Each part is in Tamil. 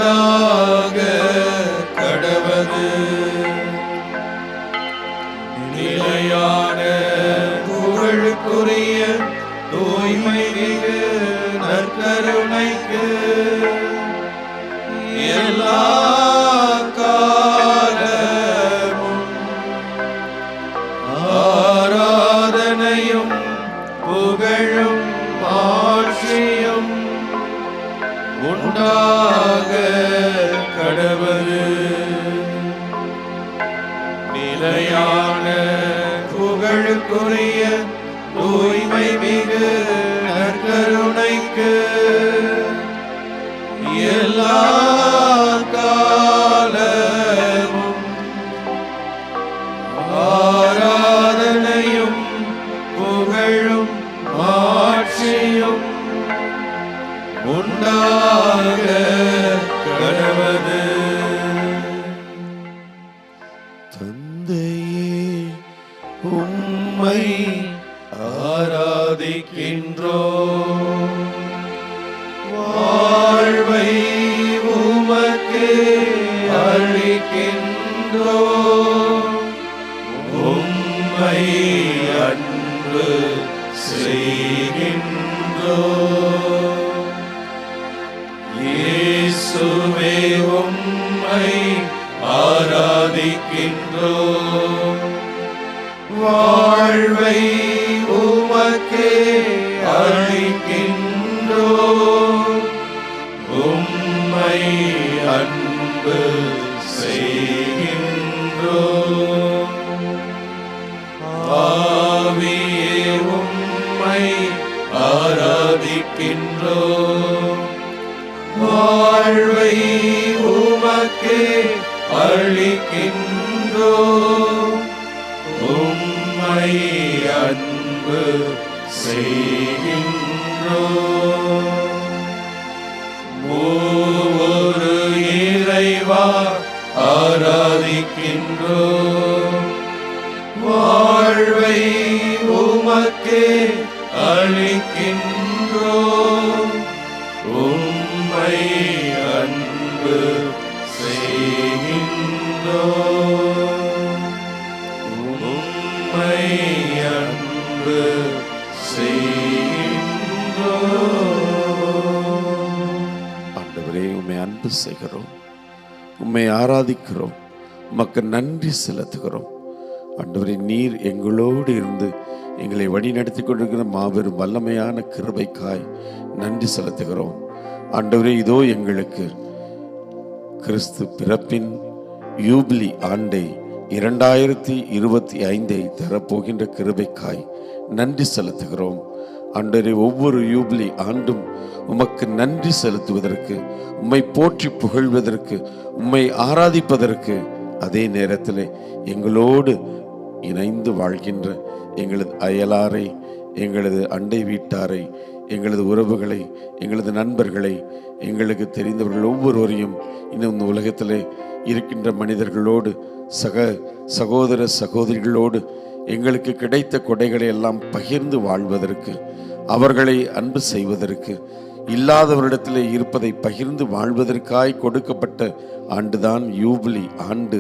உண்டாக கடவது. நிலையான புகழுக்குரிய தூய்மை மிகு நற்கருணைக்கு எல்லா காலமும் ஆராதனையும் புகழும் ஆட்சியும் உண்டாக கடவது. நிலையான புகழுக்குரிய தூய்மை மிகு நற்கருணைக்கு எல்லா காலமும் ஆராதனையும் புகழும் ஆட்சியும் உண்டாக கடவது. தந்தையே, உம்மை ஆராதிக்கின்றோம். வாழ்வை உமக்கு அளிக்கின்றோம். உம்மை அன்பு செய்கின்றோம். இயேசுவே, உம்மை ஆராதிக்கின்றோம். வாழ்வை உமக்கு அளிக்கின்றோம். உம்மை அன்பு செய்கின்றோம். ஆவியே, உம்மை ஆராதிக்கின்றோம். வாழ்வை உமக்கு அளிக்கின்றோம். உம்மை அன்பு செய்கின்றோம். மூவொரு இறைவா ஆராதிக்கின்றோம். வாழ்வை உமக்கு அளிக்கின்றோம். உம்மை அன்பு செய்கின்றோம். உம்மை அன்பு செய்கின்றோம். ஆண்டவரே, உம்மை அன்பு செய்கிறோம், உம்மை ஆராதிக்கிறோம், உமக்கு நன்றி செலுத்துகிறோம். ஆண்டவரே, நீர் எங்களோடு இருந்து எங்களை வழி நடத்தி கொண்டிருக்கிற மாபெரும் வல்லமையான கிருபைக்காய் நன்றி செலுத்துகிறோம். ஆண்டவரே, இதோ எங்களுக்கு கிறிஸ்து பிறப்பின் யூபிலி ஆண்டை 2025 தரப்போகின்ற கிருபைக்காய் நன்றி செலுத்துகிறோம். ஆண்டவரே, ஒவ்வொரு யூபிலி ஆண்டும் உமக்கு நன்றி செலுத்துவதற்கு, உம்மை போற்றி புகழ்வதற்கு, உம்மை ஆராதிப்பதற்கு, அதே நேரத்தில் எங்களோடு இணைந்து வாழ்கின்ற எங்களது அயலாரை, எங்களது அண்டை வீட்டாரை, எங்களது உறவுகளை, எங்களது நண்பர்களை, எங்களுக்கு தெரிந்தவர்கள் ஒவ்வொருவரையும் இன்னும் இந்த உலகத்தில் இருக்கின்ற மனிதர்களோடு, சகோதர சகோதரிகளோடு எங்களுக்கு கிடைத்த கொடைகளை எல்லாம் பகிர்ந்து வாழ்வதற்கு, அவர்களை அன்பு செய்வதற்கு, இல்லாதவரிடத்தில் இருப்பதை பகிர்ந்து வாழ்வதற்காய் கொடுக்கப்பட்ட ஆண்டுதான் யூபிலி ஆண்டு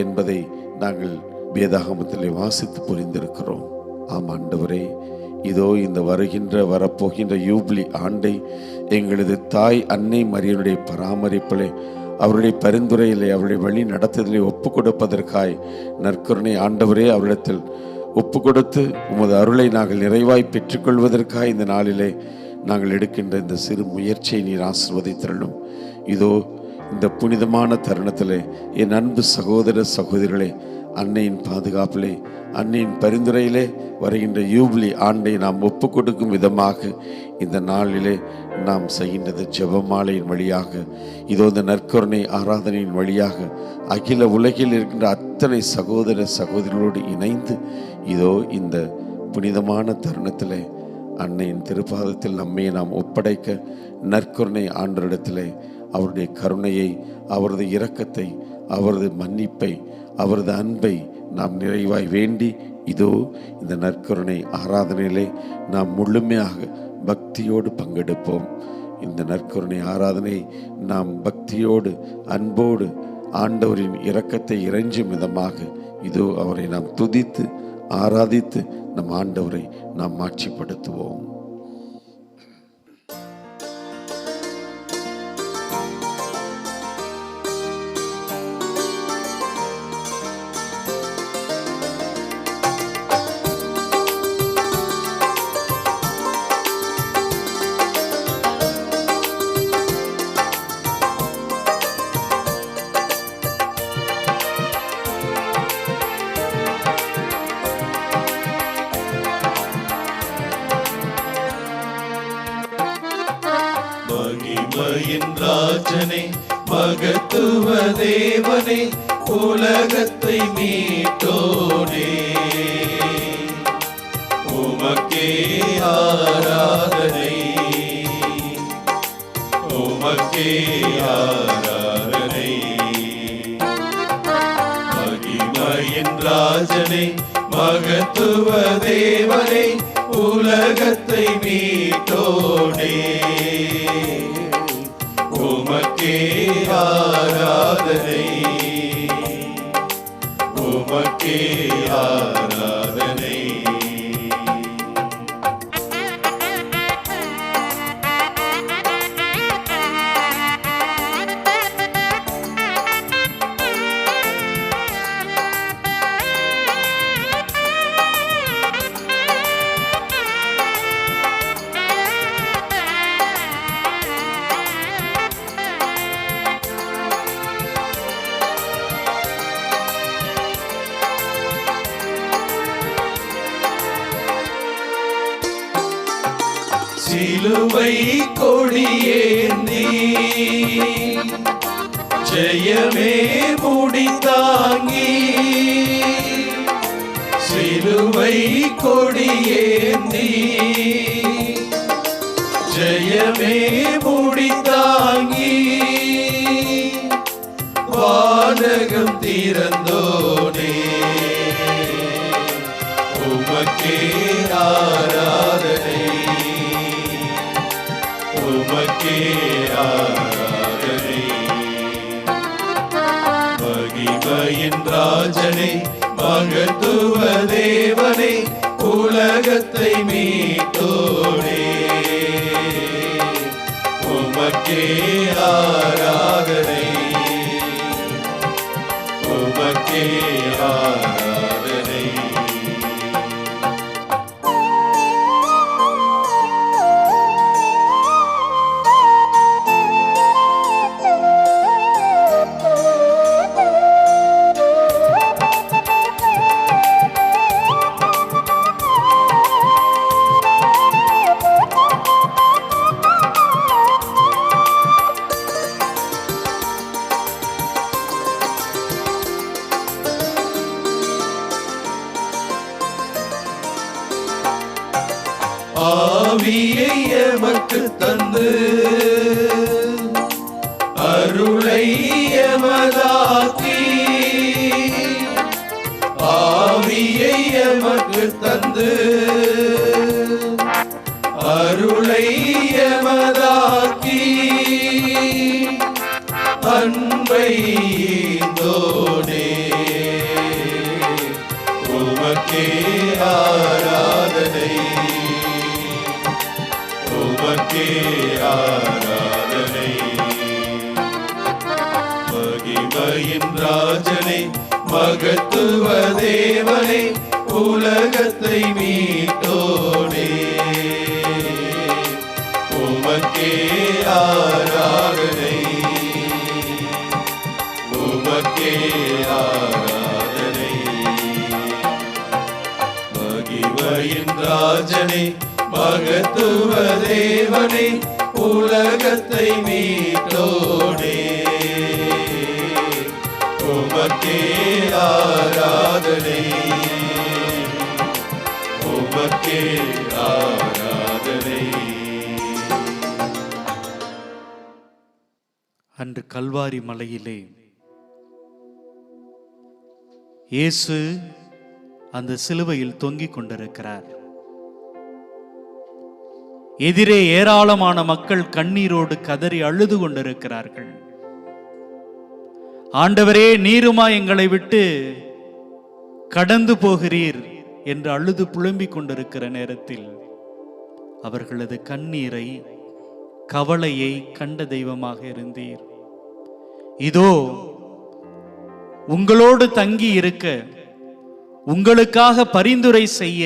என்பதை நாங்கள் வேதாகமத்திலே வாசித்து புரிந்திருக்கிறோம். ஆம் ஆண்டவரே, இதோ இந்த வரப்போகின்ற யூபிலி ஆண்டை எங்களது தாய் அன்னை மரியனுடைய பராமரிப்பிலே, அவருடைய பரிந்துரையிலே, அவருடைய வழி நடத்துதலை ஒப்பு கொடுப்பதற்காய் நற்கருணை ஆண்டவரே அவரிடத்தில் ஒப்பு கொடுத்து உமது அருளை நாங்கள் நிறைவாய் பெற்றுக்கொள்வதற்காக இந்த நாளிலே நாங்கள் எடுக்கின்ற இந்த சிறு முயற்சியை நீர் ஆசீர்வதித்தருளும். இதோ இந்த புனிதமான தருணத்திலே என் அன்பு சகோதர சகோதரிகளே, அன்னையின் பாதுகாப்பிலே, அன்னையின் பரிந்துரையிலே வருகின்ற யூபிலி ஆண்டை நாம் ஒப்பு கொடுக்கும் விதமாக இந்த நாளிலே நாம் செய்கின்றது ஜெபமாலையின் வழியாக, இதோ இந்த நற்கருணை ஆராதனையின் வழியாக அகில உலகில் இருக்கின்ற அத்தனை சகோதர சகோதரிகளோடு இணைந்து இதோ இந்த புனிதமான தருணத்திலே அன்னையின் திருப்பாதத்தில் நம்மை நாம் ஒப்படைக்க நற்கருணை ஆண்டவரிடத்திலே அவருடைய கருணையை, அவரது இரக்கத்தை, அவரது மன்னிப்பை, அவரது அன்பை நாம் நிறைவாய் வேண்டி இதோ இந்த நற்கருணை ஆராதனையிலே நாம் முழுமையாக பக்தியோடு பங்கெடுப்போம். இந்த நற்கருணை ஆராதனை நாம் பக்தியோடு அன்போடு ஆண்டவரின் இரக்கத்தை இறைஞ்சும் விதமாக இதோ அவரை நாம் துதித்து ஆராதித்து நம் ஆண்டவரை நாம் மாட்சிப்படுத்துவோம். மகிமையின் ராஜனே, மகத்துவ தேவனே, உலகத்தை மீட்டோனே, உமக்கே ஆராதனை, உமக்கே ஆராதனை. மகிமையின் ராஜனே, மகத்துவ தேவனே, உலகத்தை மீட்டோனே, உமக்கே ஆராதனை, உமக்கே ஆராதனை. சிலுவை கொடியேந்தி ஜெயமே முடித்தாங்கி, சிலுவை கொடியேந்தி ஜெயமே முடித்தாங்கி, வானகம் திறந்தோனே, உமக்கே ஆராதனை, உமக்கே ஆராதனை. மகிமையின் ராஜனே, மகத்துவ தேவனே, உலகத்தை மீட்டோனே, உமக்கே ஆராதனை, உமக்கே ஆராதனை. ஆவியை எமக்கு தந்து அருளை எமதாக்கி, ஆவியை எமக்கு தந்து அருளை எமதாக்கி, அன்பை ஈந்தோனே, உமக்கே ஆராதனை, உமக்கே ஆராதனை. மகிமையின் ராஜனே, மகத்துவ தேவனே, உலகத்தை மீட்டோனே, உமக்கே ஆராதனை, உமக்கே ஆராதனை. மகிமையின் ராஜனே, மகத்துவ தேவனே, உலகத்தை மீட்டோனே, உமக்கே ஆராதனை, உமக்கே ஆராதனை. அன்று கல்வாரி மலையிலே இயேசு அந்த சிலுவையில் தொங்கிக் கொண்டிருக்கிறார். எதிரே ஏராளமான மக்கள் கண்ணீரோடு கதறி அழுது கொண்டிருக்கிறார்கள். ஆண்டவரே, நீருமா எங்களை விட்டு கடந்து போகிறீர் என்று அழுது புலம்பிக் கொண்டிருக்கிற நேரத்தில் அவர்களது கண்ணீரை, கவலையை கண்ட தெய்வமாக இருந்தீர். இதோ உங்களோடு தங்கி இருக்க, உங்களுக்காக பரிந்துரை செய்ய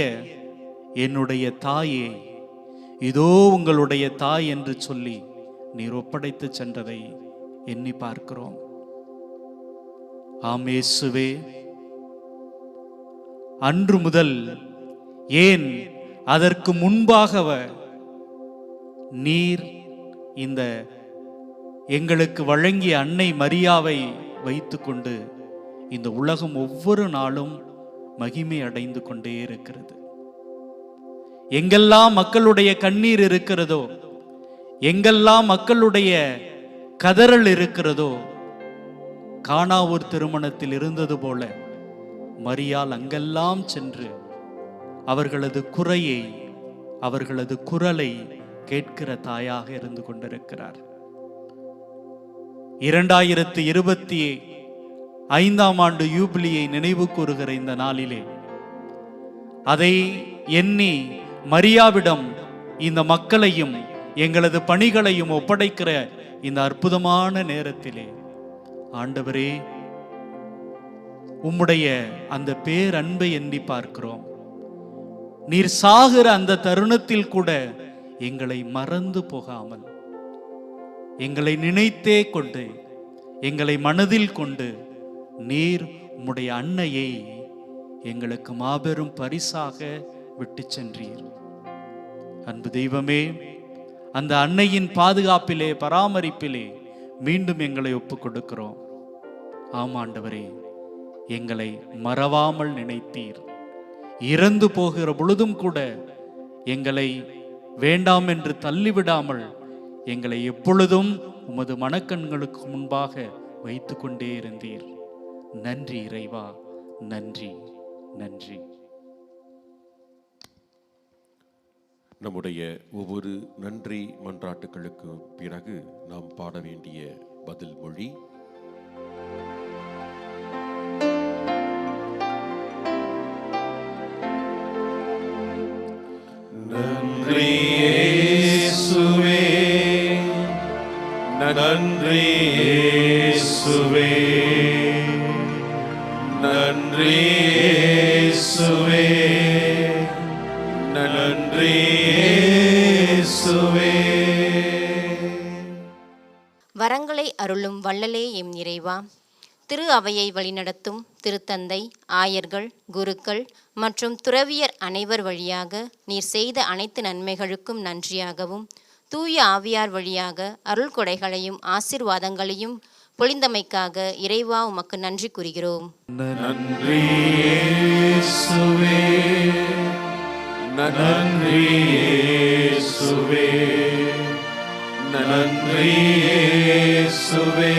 என்னுடைய தாயே, இதோ உங்களுடைய தாய் என்று சொல்லி நீர் ஒப்படைத்து சென்றதை எண்ணி பார்க்கிறோம். ஆம் இயேசுவே, அன்று முதல், ஏன் அதற்கு முன்பாக நீர் இந்த எங்களுக்கு வழங்கிய அன்னை மரியாவை வைத்துக்கொண்டு இந்த உலகம் ஒவ்வொரு நாளும் மகிமை அடைந்து கொண்டே இருக்கிறது. எங்கெல்லாம் மக்களுடைய கண்ணீர் இருக்கிறதோ, எங்கெல்லாம் மக்களுடைய கதறல் இருக்கிறதோ, கானாவூர் திருமணத்தில் இருந்தது போல மரியாள் அங்கெல்லாம் சென்று அவர்களது குறையை, அவர்களது குரலை கேட்கிற தாயாக இருந்து கொண்டிருக்கிறார். 2025 ஆண்டு யூபிலியை நினைவு கூறுகிற இந்த நாளிலே அதை எண்ணி மரியாவிடம் இந்த மக்களையும் எங்களது பணிகளையும் ஒப்படைக்கிற இந்த அற்புதமான நேரத்திலே, ஆண்டவரே, உம்முடைய அந்த பேரன்பை எண்ணி பார்க்கிறோம். நீர் சாகிற அந்த தருணத்தில் கூட எங்களை மறந்து போகாமல், எங்களை நினைத்தே கொண்டு, எங்களை மனதில் கொண்டு நீர் உம்முடைய அன்னையை எங்களுக்கு மாபெரும் பரிசாக விட்டு சென்றீர். அன்பு தெய்வமே, அந்த அன்னையின் பாதுகாப்பிலே, பராமரிப்பிலே மீண்டும் எங்களை ஒப்புக் கொடுக்கிறோம். ஆமாண்டவரே, எங்களை மறவாமல் நினைத்தீர். இறந்து போகிற பொழுதும் கூட எங்களை வேண்டாம் என்று தள்ளிவிடாமல் எங்களை எப்பொழுதும் உமது மனக்கண்களுக்கு முன்பாக வைத்து கொண்டே இருந்தீர். நன்றி இறைவா, நன்றி நன்றி. நம்முடைய ஒவ்வொரு நன்றி மன்றாட்டுகளுக்கு பிறகு நாம் பாட வேண்டிய பதில் மொழி, நன்றி இயேசுவே, நன்றி இயேசுவே, நன்றி இயேசுவே, நன்றி இயேசுவே. வரங்களை அருளும் வள்ளலே எம் இறைவா, திரு அவையை வழிநடத்தும் திருத்தந்தை, ஆயர்கள், குருக்கள் மற்றும் துறவியர் அனைவர் வழியாக நீர் செய்த அனைத்து நன்மைகளுக்கும் நன்றியாகவும், தூய ஆவியார் வழியாக அருள் கொடைகளையும் ஆசீர்வாதங்களையும் பொழிந்தமைக்காக இறைவா உமக்கு நன்றி கூறுகிறோம். நன்றி இயேசுவே, நன்றி இயேசுவே, நன்றி இயேசுவே,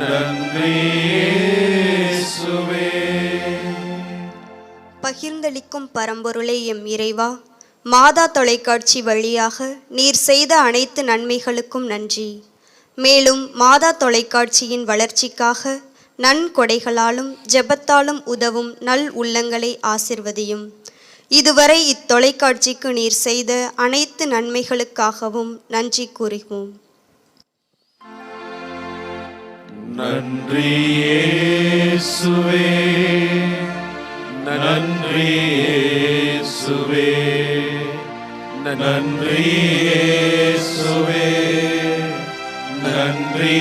நன்றி இயேசுவே. பகிர்ந்தளிக்கும் பரம்பொருளே எம் இறைவா, மாதா தொலைக்காட்சி வழியாக நீர் செய்த அனைத்து நன்மைகளுக்கும் நன்றி. மேலும் மாதா தொலைக்காட்சியின் வளர்ச்சிக்காக நன்கொடைகளாலும் ஜெபத்தாலும் உதவும் நல் உள்ளங்களை ஆசிர்வதியும். இதுவரை இத்தொலைக்காட்சிக்கு நீர் செய்த அனைத்து நன்மைகளுக்காகவும் நன்றி கூறுவோம். நன்றி இயேசுவே, நன்றி இயேசுவே, நன்றி இயேசுவே, நன்றி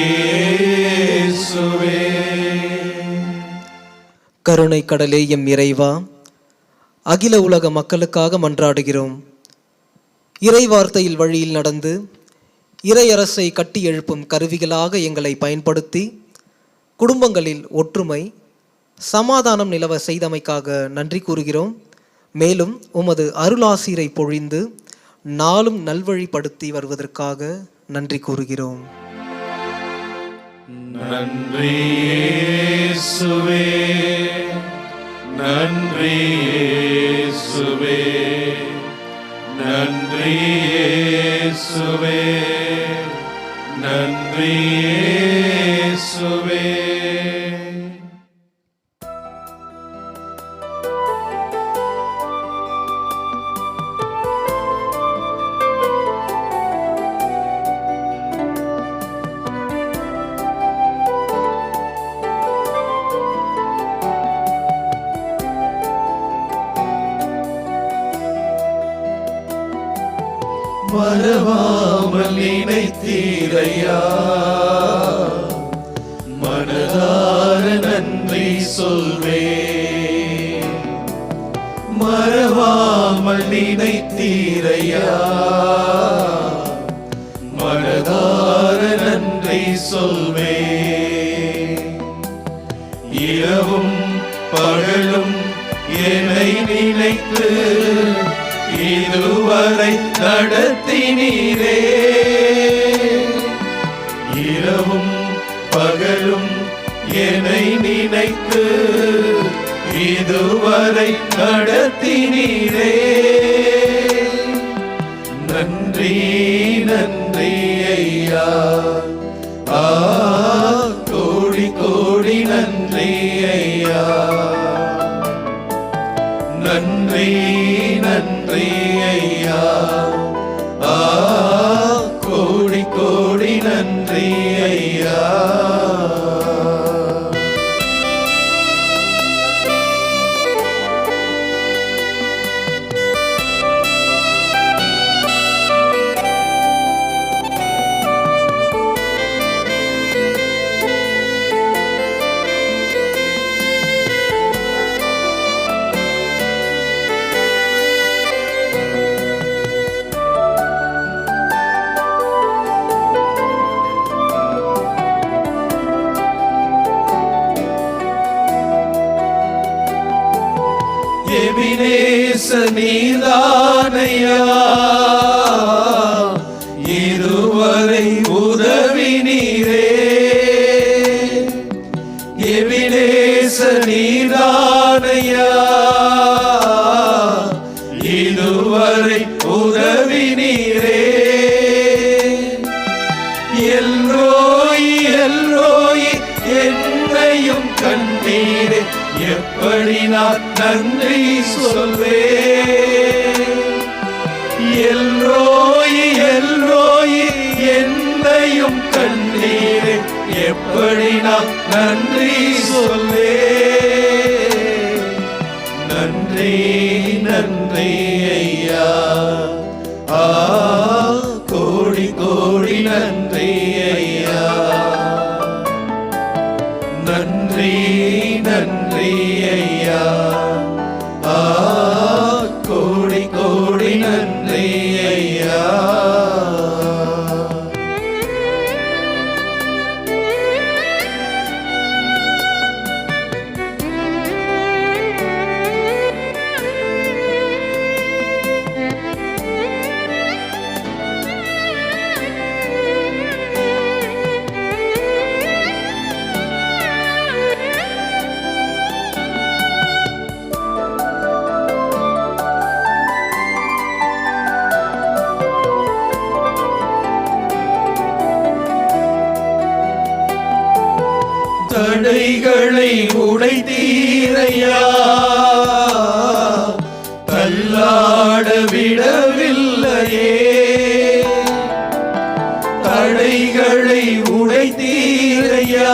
இயேசுவே. கருணை கடலே எம் இறைவா, அகில உலக மக்களுக்காக மன்றாடுகிறோம். இறை வார்த்தையில் வழியில் நடந்து இறையரசை கட்டி எழுப்பும் கருவிகளாக எங்களை பயன்படுத்தி குடும்பங்களில் ஒற்றுமை சமாதானம் நிலவ செய்தமைக்காக நன்றி கூறுகிறோம். மேலும் உமது அருளாசீரை பொழிந்து நாளும் நல்வழிப்படுத்தி வருவதற்காக நன்றி கூறுகிறோம். நன்றி இயேசுவே, நன்றி இயேசுவே, நன்றி நன்றி இயேசுவே, நன்றி இயேசுவே. மறவாமல் நினைத்தீரையா, மனதார நன்றி சொல்வே. மறவாமல் நினைத்தீரையா, மனதார நன்றி சொல்வே. இரவும் பகலும் என்னை நினைத்து இதுவரை நடத்தினீரே. இரவும் பகலும் என்னை நினைத்து இதுவரை நடத்தினீரே. நன்றி நன்றி ஐயா, கோடி கோடி நன்றி ஐயா. நன்றி நன்றி ஐயா, கோடி கோடி நன்றி ஐயா. எபினேச நீதானையா, இதுவரை உதவினீரே. எபினேச நீதானையா, இதுவரை உதவினீரே. எல்ரோய் எல்ரோய் என்னையும் கண்டீரே, எப்படி நான் நன்றி சொல்வே. எல்ரோய் எல்ரோய் என்னையும் கண்டீரே, எப்படி நான் நன்றி சொல்வே. நன்றி நன்றி ஐயா, கோடி கோடி நன்றி ஐயா. நன்றி நன்றி ஐயா, கோடி கோடி நன்றி ஐயா. தடைகளை உடைத்தீரையா, தள்ளாட விடவில்லையே. தடைகளை உடைத்தீரையா,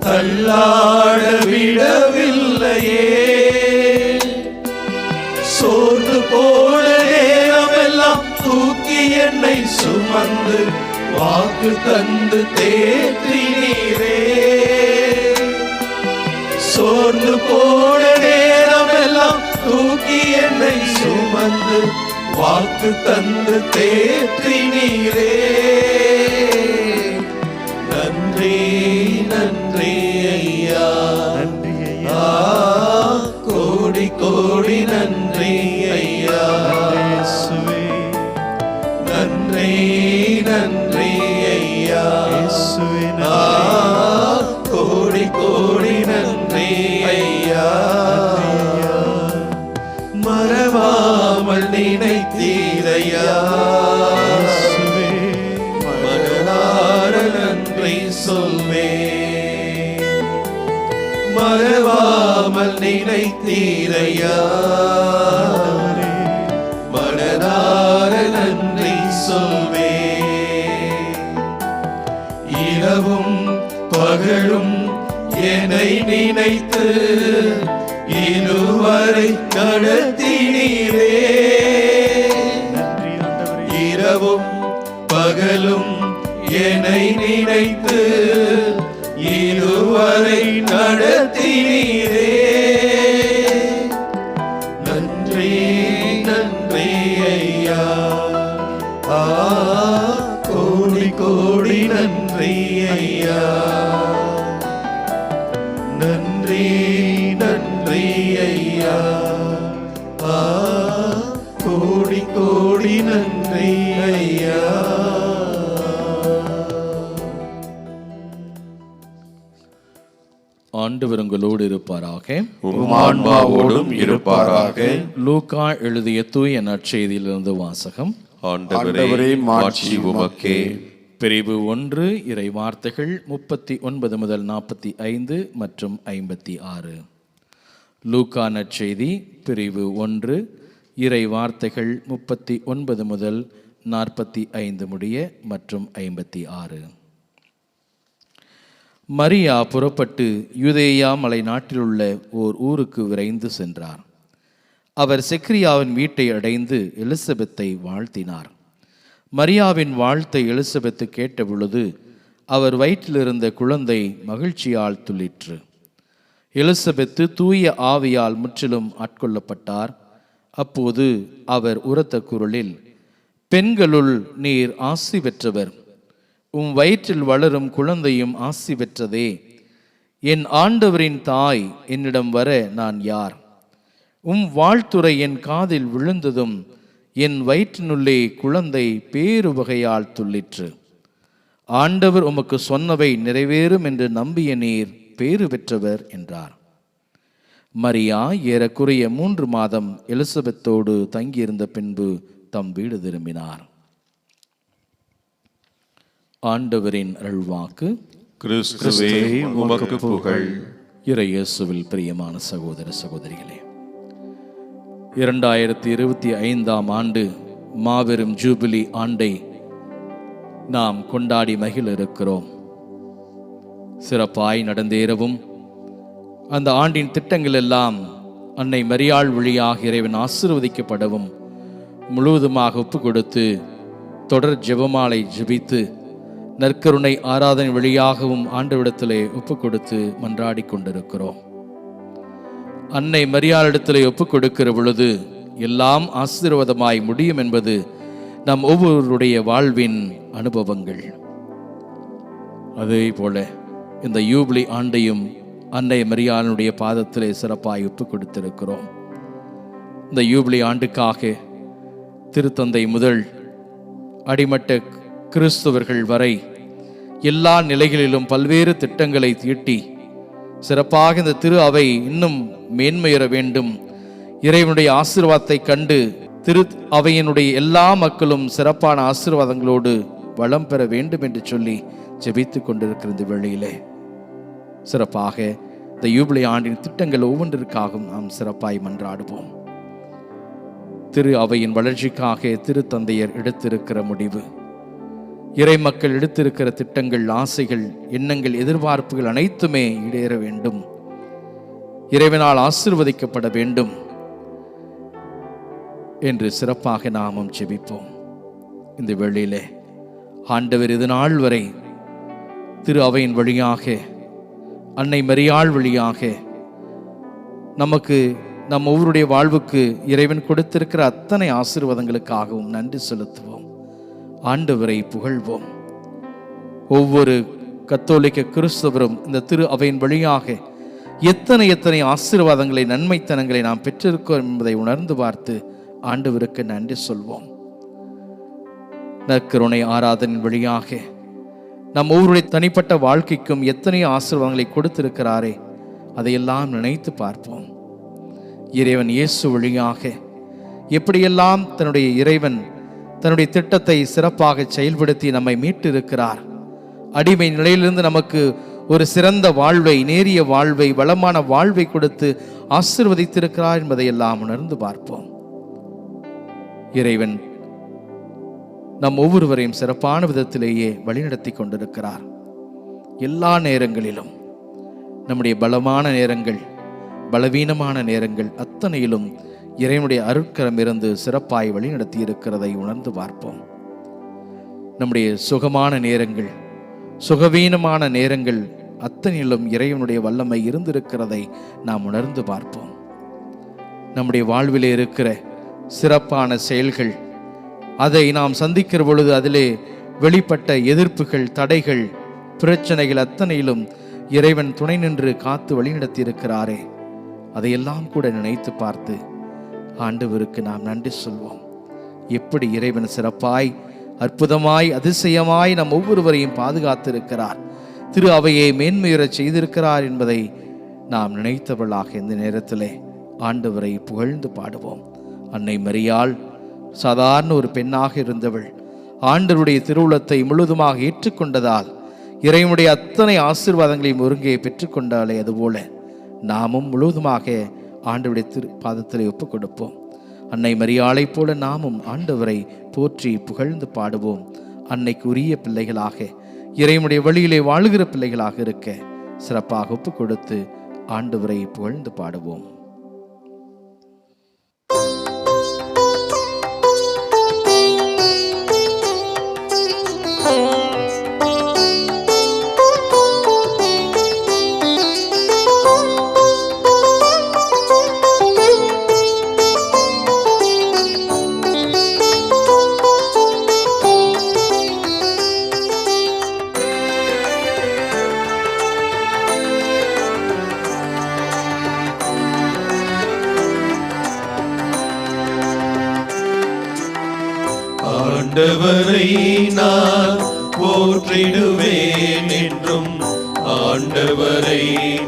தள்ளாட விடவில்லையே. சோர்ந்து போன நேரமெல்லாம் தூக்கி என்னை சுமந்து வாக்கு தந்து தேற்றினீரே. சோர்ந்து போன நேரமெல்லாம் தூக்கி என்னை சுமந்து வாக்கு தந்து தேற்றினீரே. நன்றி நன்றி ஐயா, கோடி கோடி நன்றி ஐயா. நன்றி நன்றி ஐயா, கோடி கோடி நன்றி ஐயா. மறவாமல் சொல்வேன். மறவாமல் நினைத்தீரையா, மனதார நன்றி சொல்வேன். இரவும் பகலும் என்னை நினைத்து இதுவரை நடத்தினீரே. இரவும் பகலும் என்னை நினைத்து இதுவரை நடத்தினீரே. நன்றி நன்றி ஐயா, கோடி கோடி நன்றி ஐயா. நன்றி நன்றி ஐயா, கோடி கோடி நன்றி ஐயா. ஆண்டவர் உங்களோடு இருப்பாராக. உம் ஆன்மாவோடும் இருப்பாராக. லூக்கா எழுதிய தூய நற்செய்தியிலிருந்து வாசகம். ஆண்டவரே மாட்சி உமக்கே. பிரிவு 1 இறை வார்த்தைகள் 39 முதல் 45 மற்றும் 56. லூக்கா நற்செய்தி பிரிவு 1 இறை வார்த்தைகள் 39 முதல் 45 முடிய மற்றும் 56. மரியா புறப்பட்டு யூதேயா மலை நாட்டிலுள்ள ஓர் ஊருக்கு விரைந்து சென்றார். அவர் செக்ரியாவின் வீட்டை அடைந்து எலிசபெத்தை வாழ்த்தினார். மரியாவின் வாழ்த்தை எலிசபெத்து கேட்டபொழுது அவர் வயிற்றிலிருந்த குழந்தை மகிழ்ச்சியால் துள்ளிற்று. எலிசபெத்து தூய ஆவியால் முற்றிலும் ஆட்கொள்ளப்பட்டார். அப்போது அவர் உரத்த குரலில், பெண்களுள் நீர் ஆசி பெற்றவர், உம் வயிற்றில் வளரும் குழந்தையும் ஆசி பெற்றதே. என் ஆண்டவரின் தாய் என்னிடம் வர நான் யார்? உம் வாழ்த்துரை என் காதில் விழுந்ததும் என் வயிற்றினுள்ளே குழந்தை பேரு வகையால் துள்ளிற்று. ஆண்டவர் உமக்கு சொன்னவை நிறைவேறும் என்று நம்பிய நீர் பேறு பெற்றவர் என்றார். மரியா ஏறக்குறைய 3 மாதம் எலிசபெத்தோடு தங்கியிருந்த பின்பு தம் வீடு திரும்பினார். ஆண்டவரின் அருள்வாக்கு. கிறிஸ்துவே உமக்கு புகழ். இறை இயேசுவில் பிரியமான சகோதர சகோதரிகளே, 2025 ஆண்டு மாபெரும் ஜூபிலி ஆண்டை நாம் கொண்டாடி மகிழ இருக்கிறோம். சிறப்பாய் நடந்தேறவும் அந்த ஆண்டின் திட்டங்கள் எல்லாம் அன்னை மரியாள் வழியாக இறைவன் ஆசீர்வதிக்கப்படவும் முழுவதுமாக ஒப்பு கொடுத்து தொடர் ஜெபமாலை ஜெபித்து நற்கருணை ஆராதனை வழியாகவும் ஆண்டவரிடத்திலே ஒப்பு கொடுத்து மன்றாடி கொண்டிருக்கிறோம். அன்னை மரியாளிடத்திலே ஒப்புக் கொடுக்கிற பொழுது எல்லாம் ஆசீர்வாதமாய் முடியும் என்பது நம் ஒவ்வொருடைய வாழ்வின் அனுபவங்கள். அதே போல இந்த யூபிலி ஆண்டையும் அன்னை மரியாளுடைய பாதத்திலே சிறப்பாய் ஒப்புக் கொடுத்திருக்கிறோம். இந்த யூபிலி ஆண்டுக்காக திருத்தந்தை முதல் அடிமட்ட கிறிஸ்தவர்கள் வரை எல்லா நிலைகளிலும் பல்வேறு திட்டங்களை தீட்டி சிறப்பாக இந்த திரு அவை இன்னும் மேன்மையற வேண்டும், இறைவனுடைய ஆசீர்வாதத்தை கண்டு திரு அவையினுடைய எல்லா மக்களும் சிறப்பான ஆசீர்வாதங்களோடு வளம் பெற வேண்டும் என்று சொல்லி ஜெபித்து கொண்டிருக்கிற இந்த வேளையிலே சிறப்பாக இந்த யூபிலி ஆண்டின் திட்டங்கள் ஒவ்வொன்றிற்காகவும் நாம் சிறப்பாய் மன்றாடுவோம். திரு அவையின் வளர்ச்சிக்காக திருத்தந்தையர் எடுத்திருக்கிற முடிவு, இறை மக்கள் எடுத்திருக்கிற திட்டங்கள், ஆசைகள், எண்ணங்கள், எதிர்பார்ப்புகள் அனைத்துமே ஈடேற வேண்டும், இறைவனால் ஆசீர்வதிக்கப்பட வேண்டும் என்று சிறப்பாக நாமும் ஜெபிப்போம். இந்த வேளையிலே ஆண்டவர் இது நாள் வரை திரு அவையின் வழியாக அன்னை மரியாள் வழியாக நமக்கு நம் ஒவ்வொருடைய வாழ்வுக்கு இறைவன் கொடுத்திருக்கிற அத்தனை ஆசீர்வாதங்களுக்காகவும் நன்றி செலுத்துவோம். ஆண்டவரை புகழ்வோம். ஒவ்வொரு கத்தோலிக்க கிறிஸ்தவரும் இந்த திரு அவையின் வழியாக எத்தனை எத்தனை ஆசீர்வாதங்களை, நன்மைத்தனங்களை நாம் பெற்றிருக்கிறோம் என்பதை உணர்ந்து பார்த்து ஆண்டவருக்கு நன்றி சொல்வோம். நற்கருணை ஆராதனின் வழியாக நம் ஒவ்வொருடைய தனிப்பட்ட வாழ்க்கைக்கும் எத்தனை ஆசீர்வாதங்களை கொடுத்திருக்கிறாரே அதையெல்லாம் நினைத்து பார்ப்போம். இறைவன் இயேசு வழியாக எப்படியெல்லாம் தன்னுடைய இறைவன் தன்னுடைய திட்டத்தை சிறப்பாக செயல்படுத்தி நம்மை மீட்டிருக்கிறார், அடிமை நிலையிலிருந்து நமக்கு ஒரு சிறந்த வாழ்வை, நேரிய வாழ்வை, வளமான வாழ்வை கொடுத்து ஆசீர்வதித்திருக்கிறார் என்பதை எல்லாம் உணர்ந்து பார்ப்போம். இறைவன் நம் ஒவ்வொருவரையும் சிறப்பான விதத்திலேயே வழிநடத்தி கொண்டிருக்கிறார். எல்லா நேரங்களிலும், நம்முடைய பலமான நேரங்கள், பலவீனமான நேரங்கள் அத்தனையிலும் இறைவனுடைய அருட்கரம் இருந்து சிறப்பாய் வழிநடத்தி இருக்கிறதை உணர்ந்து பார்ப்போம். நம்முடைய சுகமான நேரங்கள், சுகவீனமான நேரங்கள் அத்தனையிலும் இறைவனுடைய வல்லமை இருந்திருக்கிறதை நாம் உணர்ந்து பார்ப்போம். நம்முடைய வாழ்விலே இருக்கிற சிறப்பான செயல்கள், அதை நாம் சந்திக்கிற பொழுது அதிலே வெளிப்பட்ட எதிர்ப்புகள், தடைகள், பிரச்சனைகள் அத்தனையிலும் இறைவன் துணை நின்று காத்து வழிநடத்தி இருக்கிறாரே, அதையெல்லாம் கூட நினைத்து பார்த்து ஆண்டவருக்கு நாம் நன்றி சொல்வோம். எப்படி இறைவன் சிறப்பாய், அற்புதமாய், அதிசயமாய் நம் ஒவ்வொருவரையும் பாதுகாத்திருக்கிறார், திரு அவையை மேன்மையுறச் செய்திருக்கிறார் என்பதை நாம் நினைத்தவர்களாக இந்த நேரத்திலே ஆண்டவரை புகழ்ந்து பாடுவோம். அன்னை மரியாள் சாதாரண ஒரு பெண்ணாக இருந்தவள் ஆண்டவருடைய திருவுளத்தை முழுதுமாக ஏற்றுக்கொண்டதால் இறைவனுடைய அத்தனை ஆசீர்வாதங்களையும் ஒருங்கே பெற்றுக்கொண்டாலே, அதுபோல நாமும் முழுவதுமாக ஆண்டவருடைய திரு பாதத்திலே ஒப்புக் கொடுப்போம். அன்னை மரியாளை போல நாமும் ஆண்டவரை போற்றி புகழ்ந்து பாடுவோம். அன்னைக்கு உரிய பிள்ளைகளாக, இறைவனுடைய வழியிலே வாழுகிற பிள்ளைகளாக இருக்க சிறப்பாக ஒப்பு கொடுத்து ஆண்டவரை புகழ்ந்து பாடுவோம். ஆண்டவரை நான் போற்றிடுவேன் என்றும், ஆண்டவரை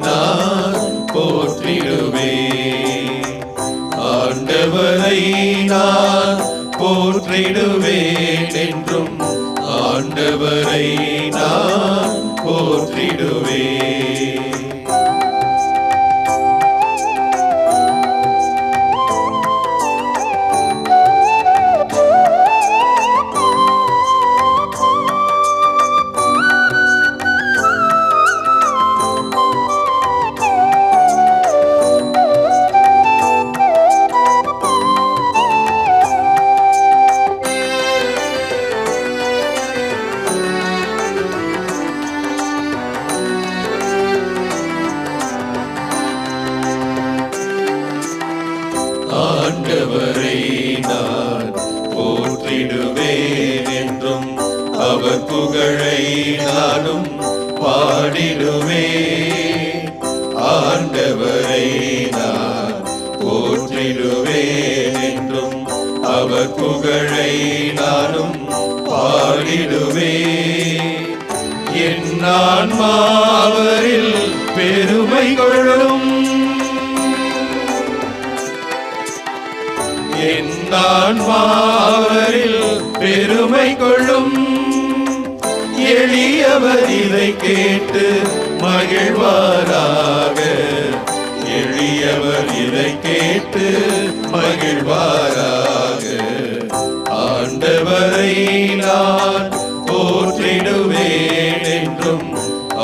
நான் போற்றிடுவேன். ஆண்டவரை நான் போற்றிடுவேன் என்றும், ஆண்டவரை நான் போற்றிடுவேன். ஆண்டவரை நான் போற்றிடுவேன் என்றும், அவர் புகழை நானும் பாடிடுவேன். ஆண்டவரை நான் போற்றிடுவேன் என்றும், அவர் புகழை நானும் பாடிடுவேன். என் ஆன்மா அவரில் பெருமை கொள்ளும், என் ஆன்மா அவரில் பெருமை கொள்ளும். எளியவர் இதை கேட்டு மகிழ்வாராக, எளியவர் இதை கேட்டு மகிழ்வாராக. ஆண்டவரை நான் போற்றிடுவேன் என்றும்,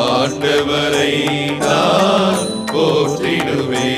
ஆண்டவரை நான் போற்றிடுவேன்.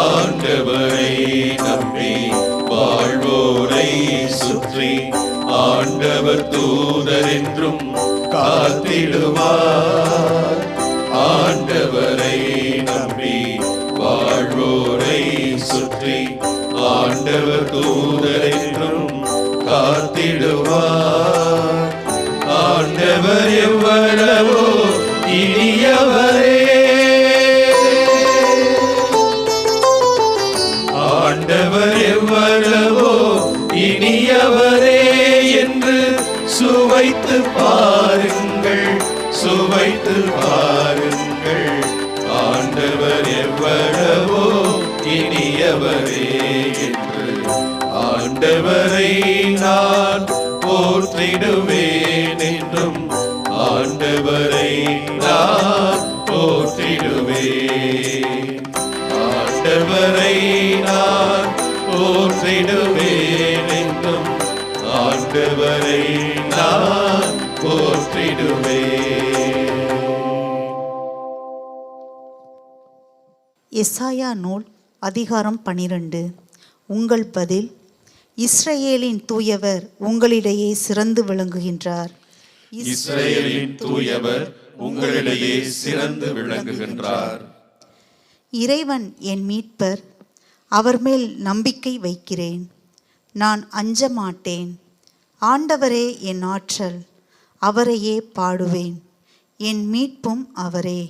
ஆண்டவரை நம்பி வாழ்வோரை சுற்றி ஆண்டவர் தூதர் என்றும் காத்திடுவார். ஆண்டவரை நம்பி வாழ்வோரை சுற்றி ஆண்டவர் தூதர் என்றும் காத்திடுவார். ஆண்டவர் எவ்வளவோ இனியவரே, ஆண்டவர் எவ்வளவோ இனியவரே என்று சுவைத்து பாருங்கள், சுவைத்து பாருங்கள். ஆண்டவர் எவ்வளவோ இனியவரே என்று ஆண்டவரை நான் போற்றிடுவேன் என்றும், ஆண்டவரை நான் போற்றிடுவேன். ஆண்டவரை நான் போற்றிடுவேன் என்றும், ஆண்டவரை நான் போற்றிடுவேன். எசாயா நூல் அதிகாரம் 12. உங்கள் பதில். இஸ்ரவேலின் தூயவர் உங்களிடையே சிறந்து விளங்குகின்றார். இஸ்ரவேலின் தூயவர் உங்களிடையே சிறந்து விளங்குகின்றார். இறைவன் என் மீட்பர், அவர் மேல் நம்பிக்கை வைக்கிறேன், நான் அஞ்ச மாட்டேன். ஆண்டவரே என் ஆற்றல், அவரையே பாடுவேன், என் மீட்பும் அவரே.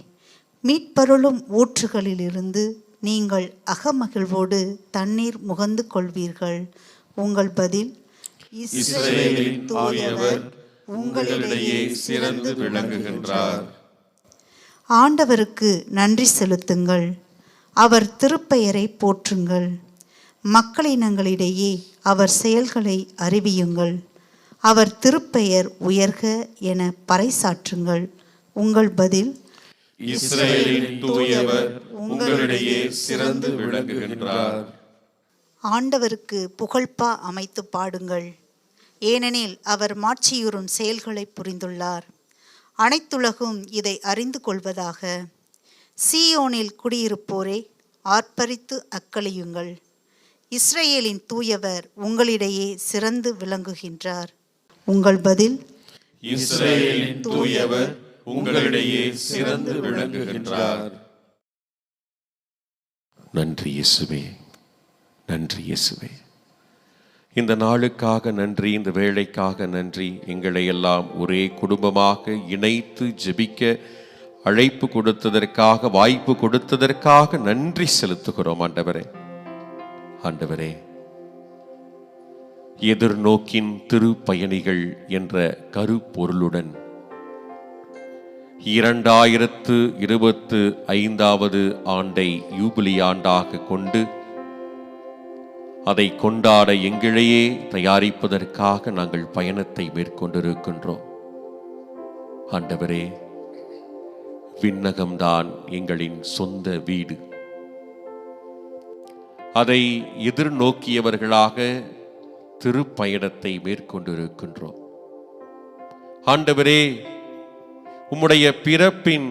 மீட்பருளும் ஊற்றுகளிலிருந்து நீங்கள் அகமகிழ்வோடு தண்ணீர் முகந்து கொள்வீர்கள். உங்கள் பதில். இஸ்ரவேலின் தூயவர் உங்களிடையே சிறந்து விளங்குகின்றார். ஆண்டவருக்கு நன்றி செலுத்துங்கள், அவர் திருப்பெயரை போற்றுங்கள். மக்களினங்களிடையே அவர் செயல்களை அறிவியுங்கள், அவர் திருப்பெயர் உயர்க என பறைசாற்றுங்கள். உங்கள் பதில். இஸ்ரவேலின் தூயவர் உங்களிடையே சிறந்து விளங்குகின்றார். ஆண்டவருக்கு புகழ்பா அமைத்து பாடுங்கள், ஏனெனில் அவர் மாட்சியுறும் செயல்களை புரிந்துள்ளார். அனைத்துலகும் இதை அறிந்து கொள்வதாக. சீயோனில் குடியிருப்போரே, ஆர்ப்பரித்து அக்களியுங்கள், இஸ்ரவேலின் தூயவர் உங்களிடையே சிறந்து விளங்குகின்றார். உங்கள் பதில். இஸ்ரவேலின் தூயவர் உங்களிடையே சிறந்து விளங்குகின்றார். நன்றி இயேசுவே, நன்றி இயேசுவே. இந்த நாளுக்காக நன்றி, இந்த வேளைக்காக நன்றி. எங்களை எல்லாம் ஒரே குடும்பமாக இணைத்து ஜெபிக்க அழைப்பு கொடுத்ததற்காக, வாய்ப்பு கொடுத்ததற்காக நன்றி செலுத்துகிறோம் ஆண்டவரே. ஆண்டவரே, எதிர்நோக்கின் திருப்பயணிகள் என்ற கருப்பொருளுடன் 2025 ஆண்டை யூபிலி ஆண்டாக கொண்டு அதை கொண்டாட எங்களையே தயாரிப்பதற்காக நாங்கள் பயணத்தை மேற்கொண்டிருக்கின்றோம். ஆண்டவரே, விண்ணகம்தான் எங்களின் சொந்த வீடு. அதை எதிர்நோக்கியவர்களாக திருப்பயணத்தை மேற்கொண்டிருக்கின்றோம். ஆண்டவரே, உம்முடைய பிறப்பின்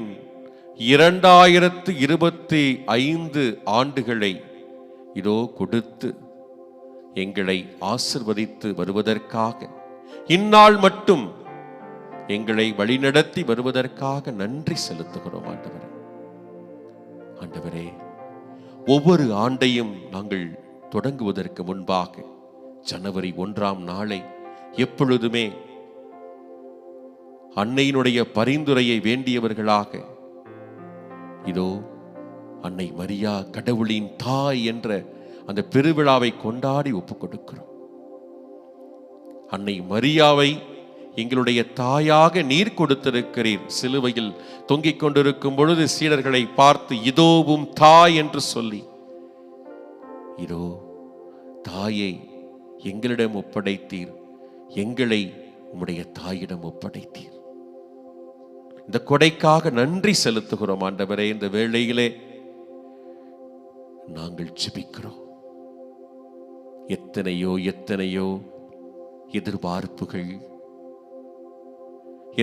2025 ஆண்டுகளை இதோ கொடுத்து எங்களை ஆசிர்வதித்து வருவதற்காக, இந்நாள் மட்டும் எங்களை வழிநடத்தி வருவதற்காக நன்றி செலுத்துகிறோம் ஆண்டவரே. ஆண்டவரே, ஒவ்வொரு ஆண்டையும் நாங்கள் தொடங்குவதற்கு முன்பாக ஜனவரி 1ஆம் நாளை எப்பொழுதுமே அன்னையினுடைய பரிந்துரையை வேண்டியவர்களாக இதோ அன்னை மரியா கடவுளின் தாய் என்ற அந்த பெருவிழாவை கொண்டாடி ஒப்புக் கொடுக்கிறோம். அன்னை மரியாவை எங்களுடைய தாயாக நீர் கொடுத்திருக்கிறீர். சிலுவையில் தொங்கிக் கொண்டிருக்கும் பொழுது சீடர்களை பார்த்து இதோவும் தாய் என்று சொல்லி, இதோ தாயை எங்களிடம் ஒப்படைத்தீர், எங்களை உம்முடைய தாயிடம் ஒப்படைத்தீர். இந்த கொடைக்காக நன்றி செலுத்துகிறோம் ஆண்டவரே. இந்த வேளையிலே நாங்கள் ஜெபிக்கிறோம். எத்தனையோ எத்தனையோ எதிர்பார்ப்புகள்,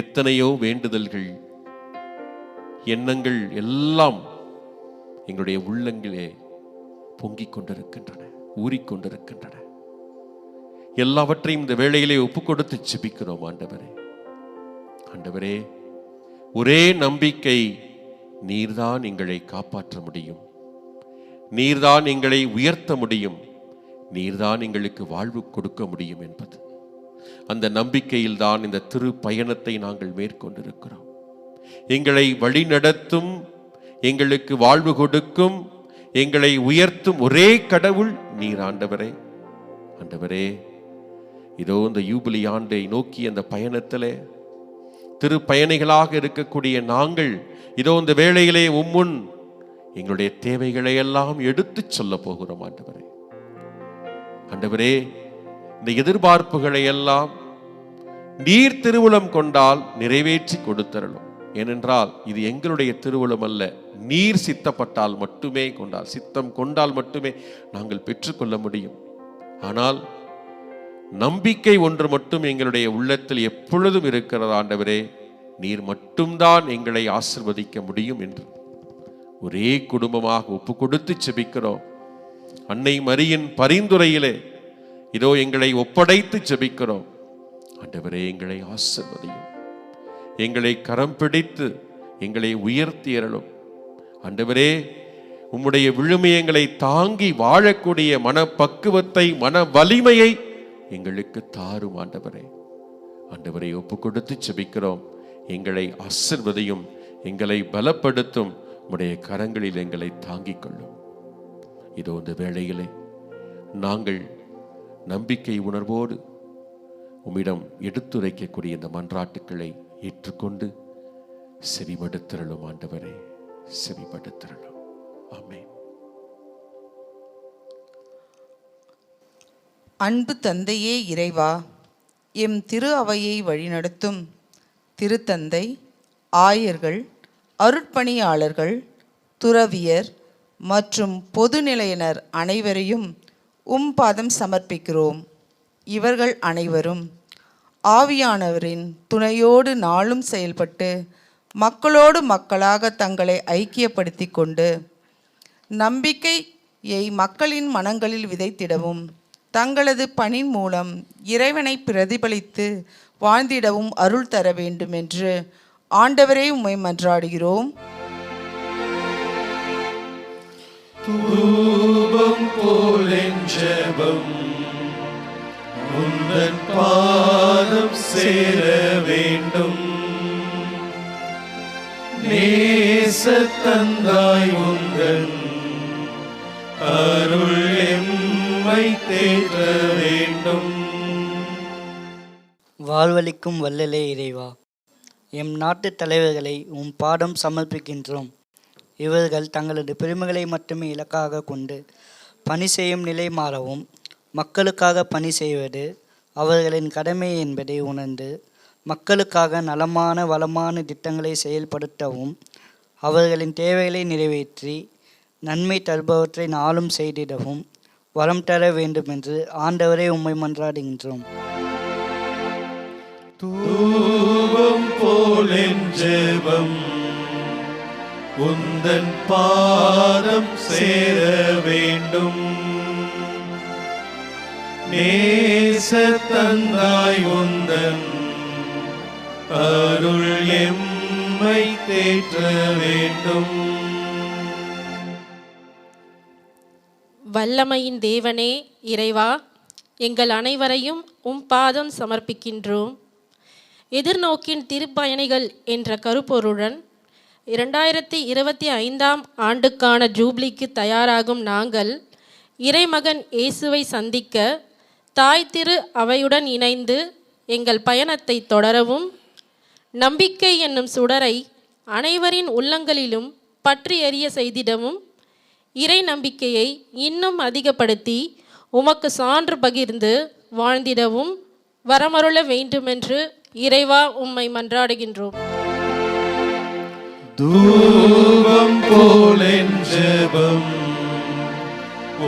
எத்தனையோ வேண்டுதல்கள், எண்ணங்கள் எல்லாம் எங்களுடைய உள்ளங்களே பொங்கிக் கொண்டிருக்கின்றன, ஊறிக்கொண்டிருக்கின்றன. எல்லாவற்றையும் இந்த வேளையிலே ஒப்புக் கொடுத்து ஜெபிக்கிறோம் ஆண்டவரே. ஆண்டவரே, ஒரே நம்பிக்கை, நீர்தான் எங்களை காப்பாற்ற முடியும், நீர்தான் எங்களை உயர்த்த முடியும், நீர்தான் எங்களுக்கு வாழ்வு கொடுக்க முடியும் என்பது. அந்த நம்பிக்கையில் தான் இந்த திரு பயணத்தை நாங்கள் மேற்கொண்டிருக்கிறோம். எங்களை வழிநடத்தும், எங்களுக்கு வாழ்வு கொடுக்கும், எங்களை உயர்த்தும் ஒரே கடவுள் நீர் ஆண்டவரே. ஆண்டவரே, இதோ இந்த யூபிலி ஆண்டை நோக்கி அந்த பயணத்திலே திரு பயணிகளாக இருக்கக்கூடிய நாங்கள் இதோ இந்த வேளையிலே உம்முன் எங்களுடைய தேவைகளை எல்லாம் எடுத்து சொல்ல போகிறோம். ஆண்டவரே, ஆண்டவரே, இந்த எதிர்பார்ப்புகளை எல்லாம் நீர் திருவுளம் கொண்டால் நிறைவேற்றி கொடுத்தரலும். ஏனென்றால் இது எங்களுடைய திருவுளம் அல்ல, நீர் சித்தப்பட்டால் மட்டுமே கொண்டால், சித்தம் கொண்டால் மட்டுமே நாங்கள் பெற்றுக்கொள்ள முடியும். ஆனால் நம்பிக்கை ஒன்று மட்டும் எங்களுடைய உள்ளத்தில் எப்பொழுதும் இருக்கிறது. ஆண்டவரே, நீர் மட்டும்தான் எங்களை ஆசிர்வதிக்க முடியும் என்று ஒரே குடும்பமாக ஒப்பு கொடுத்து செபிக்கிறோம். அன்னை மரியின் பரிந்துரையிலே இதோ எங்களை ஒப்படைத்து செபிக்கிறோம். ஆண்டவரே, எங்களை ஆசிர்வதியும், எங்களை கரம் பிடித்து எங்களை உயர்த்தியறலும். ஆண்டவரே, உம்முடைய விழுமியங்களை தாங்கி வாழக்கூடிய மனப்பக்குவத்தை, மன வலிமையை எங்களுக்கு தாரும். ஆண்டவரே, ஆண்டவரை ஒப்பு கொடுத்து செபிக்கிறோம். எங்களை ஆசிர்வதியும், எங்களை பலப்படுத்தும், உம்முடைய கரங்களில் எங்களை தாங்கிக் கொள்ளும். இதோ இந்த வேளையிலே நாங்கள் நம்பிக்கை உணர்வோடு உம்மிடம் எடுத்துரைக்கக்கூடிய இந்த மன்றாட்டுக்களை ஏற்றுக்கொண்டு செவிமடுத்திரளும். ஆண்டவரே, செவிமடுத்திரளும். ஆமென். அன்பு தந்தையே இறைவா, எம் திரு அவையை வழிநடத்தும் திருத்தந்தை, ஆயர்கள், அருட்பணியாளர்கள், துறவியர் மற்றும் பொதுநிலையினர் அனைவரையும் உம் பாதம் சமர்ப்பிக்கிறோம். இவர்கள் அனைவரும் ஆவியானவரின் துணையோடு நாளும் செயல்பட்டு மக்களோடு மக்களாக தங்களை ஐக்கியப்படுத்தி கொண்டு நம்பிக்கையை மக்களின் மனங்களில் விதைத்திடவும், தங்களது பணி மூலம் இறைவனை பிரதிபலித்து வாழ்ந்திடவும் அருள் தர வேண்டும் என்று ஆண்டவரே உம்மை மன்றாடுகிறோம். தூபம் போல் என் ஜெபம் உந்தன் பாதம் சேர வேண்டும். நேசத்தந்தாய் உந்தன் அருள் எம்மை தேற்ற வேண்டும். வாழ்வளிக்கும் வல்லலே இறைவா, எம் நாட்டு தலைவர்களை உம் பாடம் சமர்ப்பிக்கின்றோம். இவர்கள் தங்களது பெருமைகளை மட்டுமே இலக்காக கொண்டு பணி செய்யும் நிலை மாறவும், மக்களுக்காக பணி செய்வது அவர்களின் கடமை என்பதை உணர்ந்து மக்களுக்காக நலமான வளமான திட்டங்களை செயல்படுத்தவும், அவர்களின் தேவைகளை நிறைவேற்றி நன்மை தருபவற்றை நாளும் செய்திடவும் வரம் தர வேண்டும் என்று ஆண்டவரே உம்மை மன்றாடுகின்றோம். தூபம் போல் என் ஜெபம் உந்தன் பாதம் சேர வேண்டும். நேசத்தந்தாய் உந்தன் அருள் எம்மை தேற்ற வேண்டும். வல்லமையின் தேவனே இறைவா, எங்கள் அனைவரையும் உம் பாதம் சமர்ப்பிக்கின்றோம். எதிர்நோக்கின் திருப்பயணிகள் என்ற கருப்பொருளுடன் 2025 ஆண்டுக்கான ஜூப்ளிக்கு தயாராகும் நாங்கள் இறைமகன் இயேசுவை சந்திக்க தாய் திரு அவையுடன் இணைந்து எங்கள் பயணத்தை தொடரவும், நம்பிக்கை என்னும் சுடரை அனைவரின் உள்ளங்களிலும் பற்றி எரிய செய்திடவும், இறை நம்பிக்கையை இன்னும் அதிகப்படுத்தி உமக்கு சான்று பகிர்ந்து வாழ்ந்திடவும் வரமருள வேண்டுமென்று இறைவா உம்மை மன்றாடுகின்றோம். தூபம் போல் என் ஜெபம்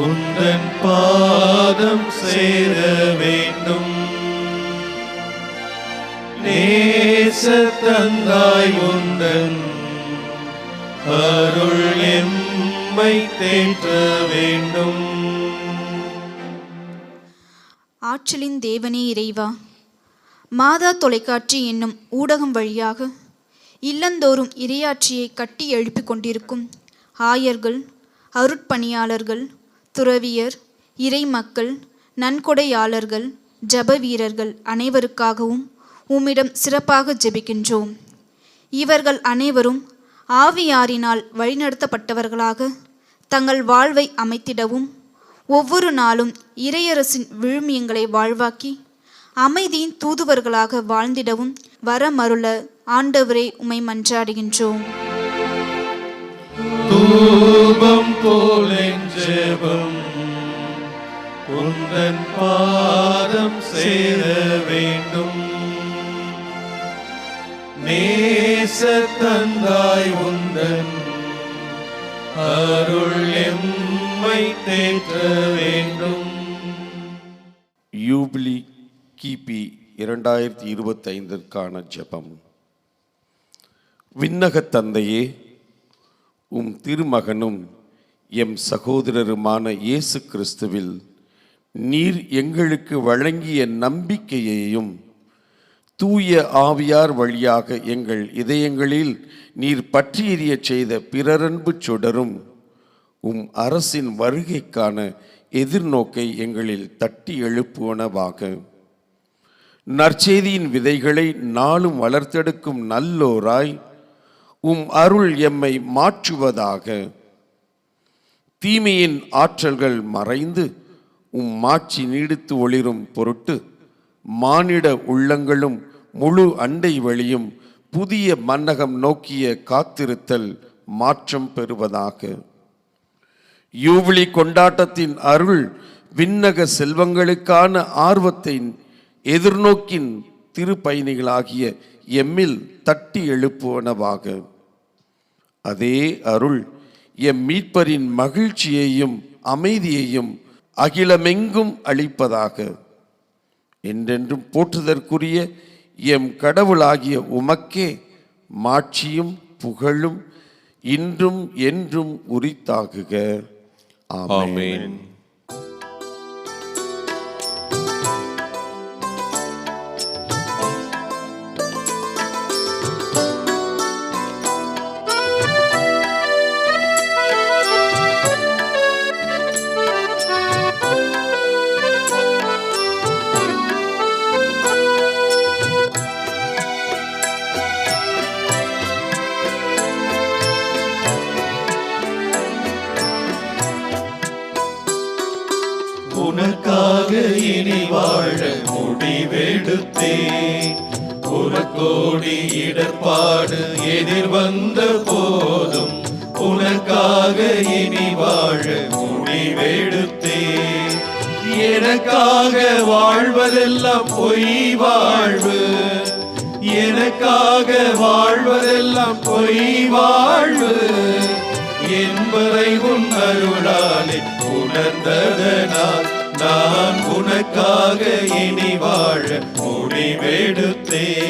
உந்தன் பாதம் சேர வேண்டும். நேசத்தந்தாய் உந்தன் அருள் எம்மை தேற்ற வேண்டும். ஆற்றலின் தேவனே இறைவா, மாதா தொலைக்காட்சி என்னும் ஊடகம் வழியாக இல்லந்தோறும் இறையாட்சியை கட்டி எழுப்பிக் கொண்டிருக்கும் ஆயர்கள், அருட்பணியாளர்கள், துறவியர், இறை மக்கள், நன்கொடையாளர்கள், ஜப வீரர்கள் அனைவருக்காகவும் உம்மிடம் சிறப்பாக ஜெபிக்கின்றோம். இவர்கள் அனைவரும் ஆவியாரினால் வழிநடத்தப்பட்டவர்களாக தங்கள் வாழ்வை அமைத்திடவும், ஒவ்வொரு நாளும் இறையரசின் விழுமியங்களை வாழ்வாக்கி அமைதியின் தூதுவர்களாக வாழ்ந்திடவும் வரமருள ஆண்டவரே உம்மை மன்றாடுகின்றோம். தூபம் போல் என் ஜெபம் உந்தன் பாதம் சேர வேண்டும். நேச தந்தாய் உந்தன் அருள் எம்மை தேற்ற வேண்டும். யூபிலி கிபி 2025 ஜெபம். விண்ணகத் தந்தையே, உம் திருமகனும் எம் சகோதரருமான இயேசு கிறிஸ்துவில் நீர் எங்களுக்கு வழங்கிய நம்பிக்கையையும் தூய ஆவியார் வழியாக எங்கள் இதயங்களில் நீர் பற்றி எறிய செய்த பிறரன்பு சுடரும் உம் அரசின் வருகைக்கான எதிர்நோக்கை எங்களில் தட்டி எழுப்புவனவாக. நற்செய்தியின் விதைகளை நாளும் வளர்த்தெடுக்கும் நல்லோராய் உம் அருள் எம்மை மாற்றுவதாக. தீமையின் ஆற்றல்கள் மறைந்து உம் மாட்சி நீடித்து ஒளிரும் பொருட்டு மானிட உள்ளங்களும் முழு அண்டை வெளியும் புதிய மன்னகம் நோக்கிய காத்திருத்தல் மாற்றம் பெறுவதாக. யூபிலி கொண்டாட்டத்தின் அருள் விண்ணக செல்வங்களுக்கான ஆர்வத்தை எதிர்நோக்கின் திருப்பயணிகளாகிய எம்மில் தட்டி எழுப்புவனவாக. அதே அருள் எம் மீட்பரின் மகிழ்ச்சியையும் அமைதியையும் அகிலமெங்கும் அளிப்பதாக. என்றென்றும் போற்றுதற்குரிய எம் கடவுளாகிய உமக்கே மாட்சியும் புகழும் இன்றும் என்றும் உரித்தாகுக. ஆமென். உனக்காக இனி வாழ முடிவெடுத்தேன். ஒரு கோடி இடர்பாடு எதிர் வந்த போதும் உனக்காக இனி வாழ முடிவெடுத்தேன். எனக்காக வாழ்வதெல்லாம் பொய் வாழ்வு, எனக்காக வாழ்வதெல்லாம் பொய் வாழ்வு என்பதை உன் அருளாலே உணர்ந்ததனால் நான் உனக்காக இனி வாழ முடிவெடுத்தேன்.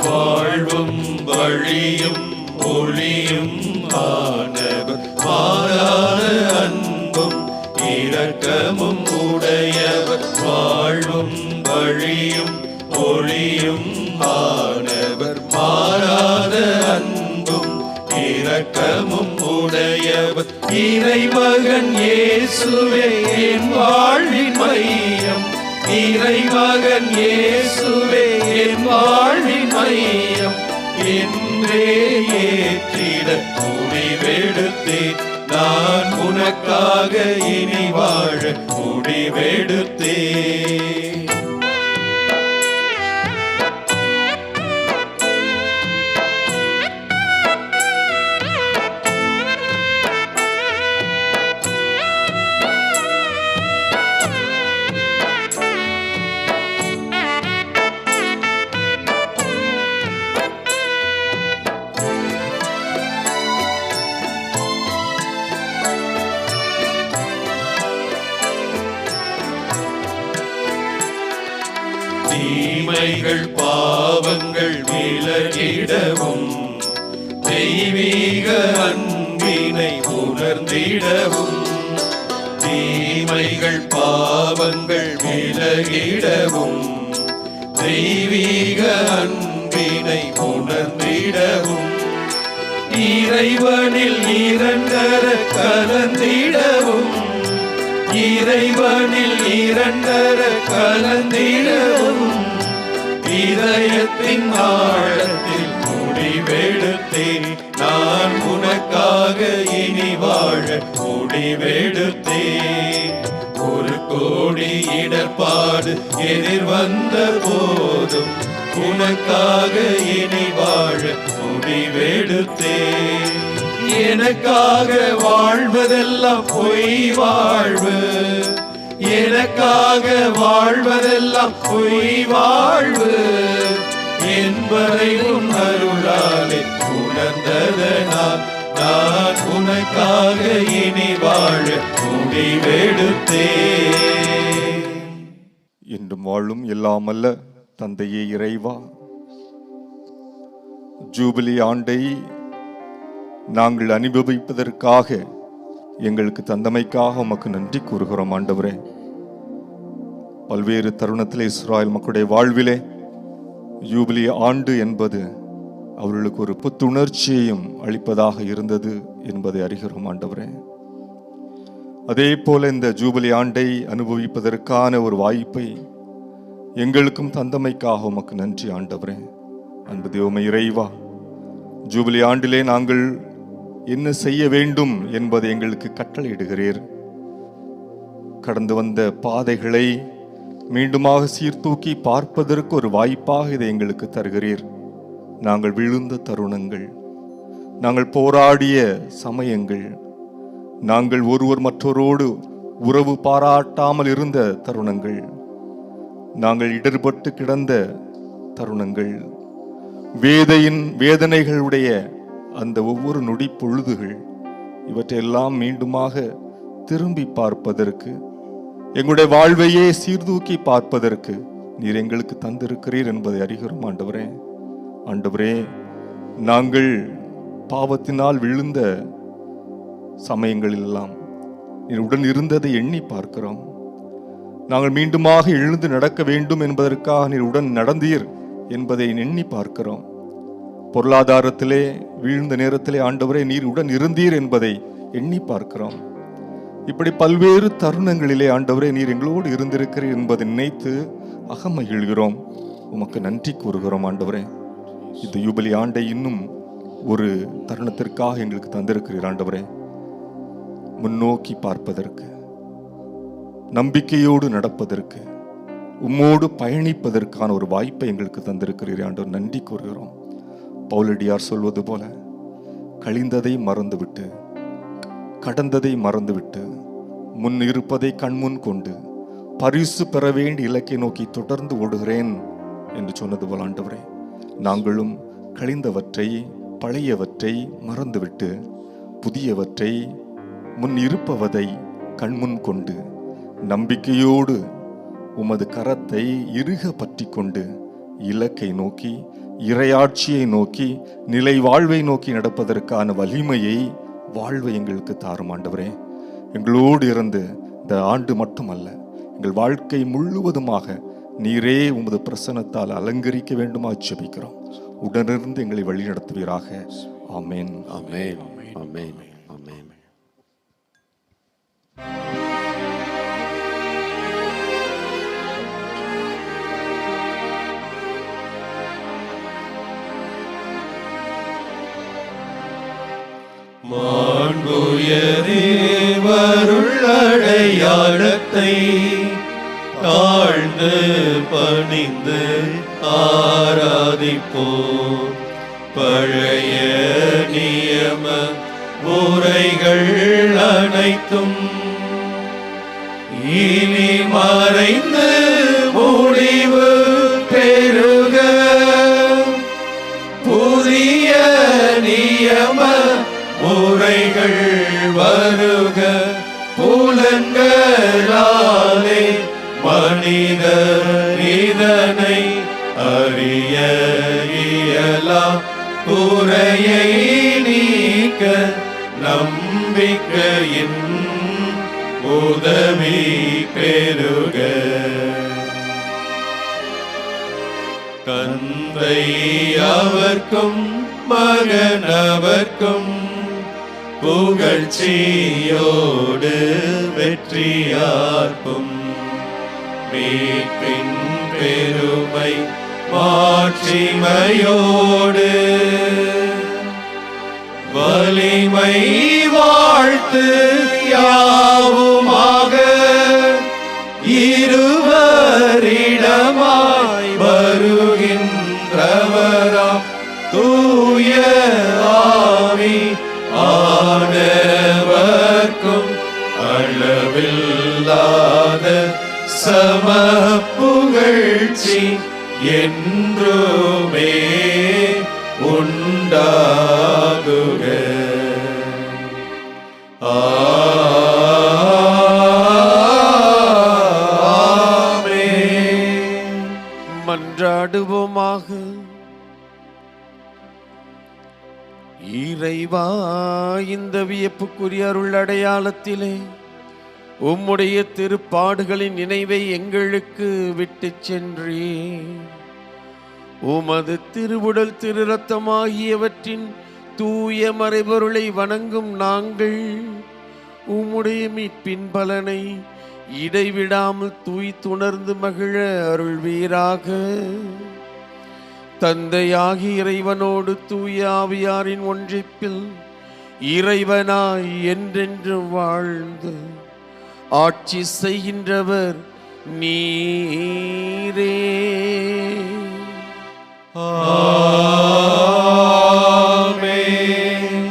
வாழ்வும் வழியும் ஒளியும் ஆனவர், மாறாத அன்பும் இரக்கமும் உடையவர். வாழ்வும் வழியும் ஒளியும் ஆனவர், மாறாத அன்பும் இரக்கமும் உடையவர். இறைமகன் இயேசுவே என் வாழ்வின் மையம், இறைமகன் இயேசுவே என் வாழ்வின் மையம் என்றே ஏற்றிட முடிவெடுத்தேன். நான் உனக்காக இனி வாழ முடிவெடுத்தேன். தீமைகள் பாவங்கள் விலகிடவும் தெய்வீக அன்பினை உணர்ந்திடவும் தீமைகள் பாவங்கள் விலகிடவும் தெய்வீக அன்பினை உணர்ந்திடவும் இறைவனில் இரண்டர கலந்திடவும் இறைவனில் இரண்டர கலந்திடவும் இதயத்தின் ஆழத்தில் முடிவெடுத்தேன் நான் உனக்காக இனி வாழ முடிவெடுத்தேன் ஒரு கோடி இடர்பாடு எதிர் வந்த போதும் உனக்காக இனி வாழ முடிவெடுத்தேன் எனக்காக வாழ்வதெல்லாம் பொய் வாழ்வு எனக்காக வாழ்வதெல்லாம் பொய் வாழ்வு என்பதை உன் அருளாலே உணர்ந்ததனால் நான் உனக்காக இனி வாழ முடிவெடுத்தேன். என்றும் வாழும் எல்லாமல்ல தந்தையே இறைவா, ஜூபிலி ஆண்டை நாங்கள் அனுபவிப்பதற்காக எங்களுக்கு தந்தமைக்காக உமக்கு நன்றி கூறுகிறோம் ஆண்டவரே. பல்வேறு தருணத்திலே இஸ்ராயல் மக்களுடைய வாழ்விலே ஜூபிலி ஆண்டு என்பது அவர்களுக்கு ஒரு புத்துணர்ச்சியையும் அளிப்பதாக இருந்தது என்பதை அறிகிறோம் ஆண்டவரே. அதே போல இந்த ஜூபிலி ஆண்டை அனுபவிப்பதற்கான ஒரு வாய்ப்பை எங்களுக்கும் தந்தமைக்காக உமக்கு நன்றி ஆண்டவரே. அன்பு தெய்வமே இறைவா, ஜூபிலி ஆண்டிலே நாங்கள் என்ன செய்ய வேண்டும் என்பதை எங்களுக்கு கட்டளையிடுகிறீர். கடந்து வந்த பாதைகளை மீண்டுமாக சீர்தூக்கி பார்ப்பதற்கு ஒரு வாய்ப்பாக இதை எங்களுக்கு தருகிறீர். நாங்கள் விழுந்த தருணங்கள், நாங்கள் போராடிய சமயங்கள், நாங்கள் ஒருவர் மற்றவரோடு உறவு பாராட்டாமல் இருந்த தருணங்கள், நாங்கள் இடர்பட்டு கிடந்த தருணங்கள், வேதனைகளுடைய அந்த ஒவ்வொரு நொடி பொழுதுகள், இவற்றையெல்லாம் மீண்டுமாக திரும்பி பார்ப்பதற்கு, எங்களுடைய வாழ்வையே சீர்தூக்கி பார்ப்பதற்கு நீர் எங்களுக்கு தந்திருக்கிறீர் என்பதை அறிகிறோம் ஆண்டவரே. ஆண்டவரே, நாங்கள் பாவத்தினால் விழுந்த சமயங்களெல்லாம் நீர் உடன் இருந்ததை எண்ணி பார்க்கிறோம். நாங்கள் மீண்டுமாக எழுந்து நடக்க வேண்டும் என்பதற்காக நீர் உடன் நடந்தீர் என்பதை எண்ணி பார்க்கிறோம். பொருளாதாரத்திலே வீழ்ந்த நேரத்திலே ஆண்டவரே நீர் உடன் இருந்தீர் என்பதை எண்ணி பார்க்கிறோம். இப்படி பல்வேறு தருணங்களிலே ஆண்டவரே நீர் எங்களோடு இருந்திருக்கிறீர் என்பதை நினைத்து அகமகிழ்கிறோம். உமக்கு நன்றி கூறுகிறோம் ஆண்டவரே. இந்த யூபிலி ஆண்டை இன்னும் ஒரு தருணத்திற்காக எங்களுக்கு தந்திருக்கிறீர் ஆண்டவரே. முன்னோக்கி பார்ப்பதற்கு, நம்பிக்கையோடு நடப்பதற்கு, உம்மோடு பயணிப்பதற்கான ஒரு வாய்ப்பை எங்களுக்கு தந்திருக்கிறீர் ஆண்டவர். நன்றி கூறுகிறோம். பவுலடியார் சொல்வது போல, கழிந்ததை மறந்துவிட்டு, கடந்ததை மறந்துவிட்டு, முன் இருப்பதை கண்முன் கொண்டு பரிசு பெற வேண்டிய இலக்கை நோக்கி தொடர்ந்து ஓடுகிறேன் என்று சொன்னது போல ஆண்டவரே, நாங்களும் கழிந்தவற்றை, பழையவற்றை மறந்துவிட்டு புதியவற்றை, முன் இருப்பவதை கண்முன் கொண்டு நம்பிக்கையோடு உமது கரத்தை இறுக பற்றி கொண்டு இலக்கை நோக்கி, இறையாட்சியை நோக்கி, நிலை வாழ்வை நோக்கி நடப்பதற்கான வலிமையை, வாழ்வை எங்களுக்கு தாரும் ஆண்டவரே. எங்களோடு இருந்து இந்த ஆண்டு மட்டுமல்ல, எங்கள் வாழ்க்கை முழுவதுமாக நீரே உமது பிரசன்னத்தால் அலங்கரிக்க வேண்டுமா ஜெபிக்கிறோம். உடனிருந்து எங்களை வழி நடத்துவீராக. ஆமென். ஆமென். ஆமென். ஆமென். மாண்புயரே வருளடையாளத்தை தாழ்ந்து பணிந்து ஆராதிப்போம். பழைய நியம முறைகள் அனைத்தும் இனி மறைந்து முடிவு பெறுக. புதிய நியம முறைகள் வருக. புலன்களாலே மனிதர் இதனை அறிய இயலா குறையை நீக்க நம்பிக்கையின் உதவி பெருக. தந்தை அவர்க்கும் மகன் அவர்க்கும் புகழ்ச்சியோடு வெற்றியார்க்கும் மீட்பின் பெருமை மாட்சிமையோடு வலிமை வாழ்த்து யாவுமாக இருவரிடமாய் வருகின்றவராம் தூய ஆவி ஆனவர்க்கும் அளவில்லாத சம புகழ்ச்சி என்றுமே உண்டாகுக. ஆமென். மன்றாடுவோமாக. இறைவா, இந்த வியப்புக்குரிய அருள் அடையாளத்திலே உம்முடைய திருப்பாடுகளின் நினைவை எங்களுக்கு விட்டு சென்றீர். உமது திருவுடல் திரு ரத்தமாகியவற்றின் தூய மறைபொருளை வணங்கும் நாங்கள் உம்முடைய மீட்பின் பலனை இடைவிடாமல் தூய்த்துணர்ந்து மகிழ அருள்வீராக. தந்தையாகி இறைவனோடு தூய ஆவியாரின் ஒன்றிப்பில் இறைவனாய் என்றென்று வாழ்ந்து ஆட்சி செய்கின்றவர் நீரே. ஆமென்.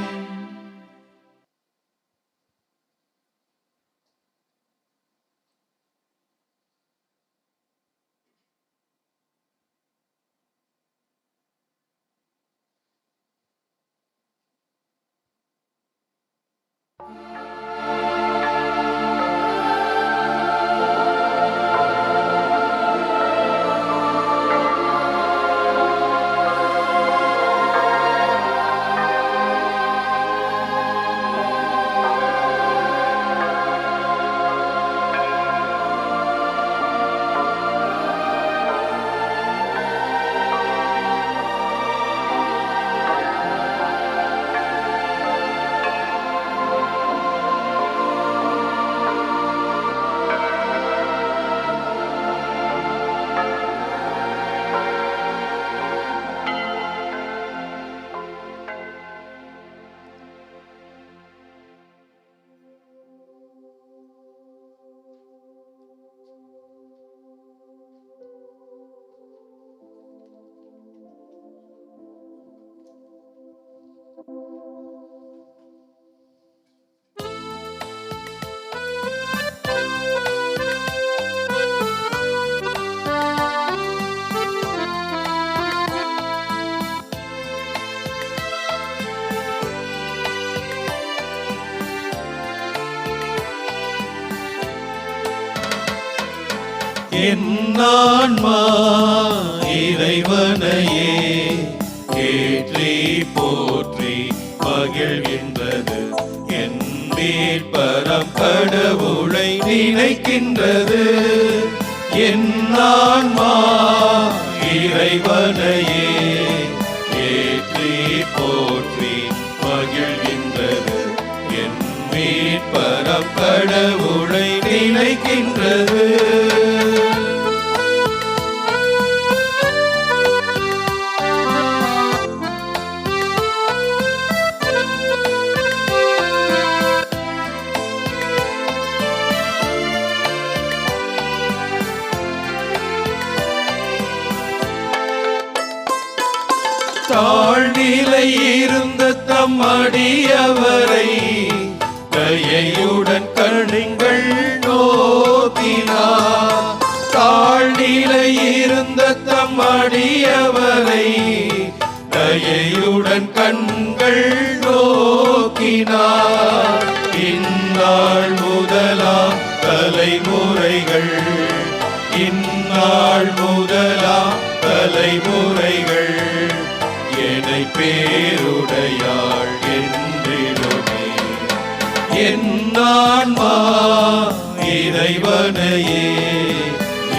என் ஆன்மா இறைவனையே ஏற்றி போற்றி மகிழ்கின்றது. என் மீட்பரம் கடவுளை நினைக்கின்றது. என் ஆன்மா இறைவனையே ஏற்றி போற்றி மகிழ்கின்றது. என் மீட்பரம் கடவுளை நினைக்கின்றது. தாழ்நிலை இருந்த தம் அடியவரை தயையுடன் கண்கள் நோக்கினார். தாழ்நிலை இருந்த தம் அடியவரை தயையுடன் கண்கள் நோக்கினார். இந்நாள் முதலாம் தலைமுறைகள் இந்நாள் முதலாம் தலைமுறைகள் என்னை பேருடையாள் என்றிடுமே. என் ஆன்மா இறைவனையே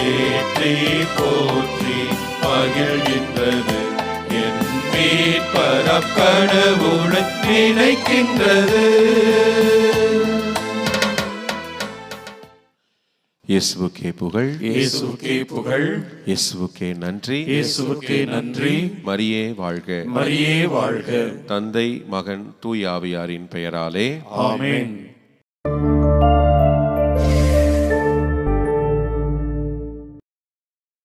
ஏற்றி போற்றி மகிழ்கின்றது. என் மீட்பர் கடவுளை நினைக்கின்றது. இயேசுவுக்கே புகழ், இயேசுவுக்கே புகழ், இயேசுவுக்கே நன்றி, இயேசுவுக்கே நன்றி. மரியே வாழ்க, மரியே வாழ்க. தந்தை மகன் தூய் ஆவியாரின் பெயராலே ஆமென்.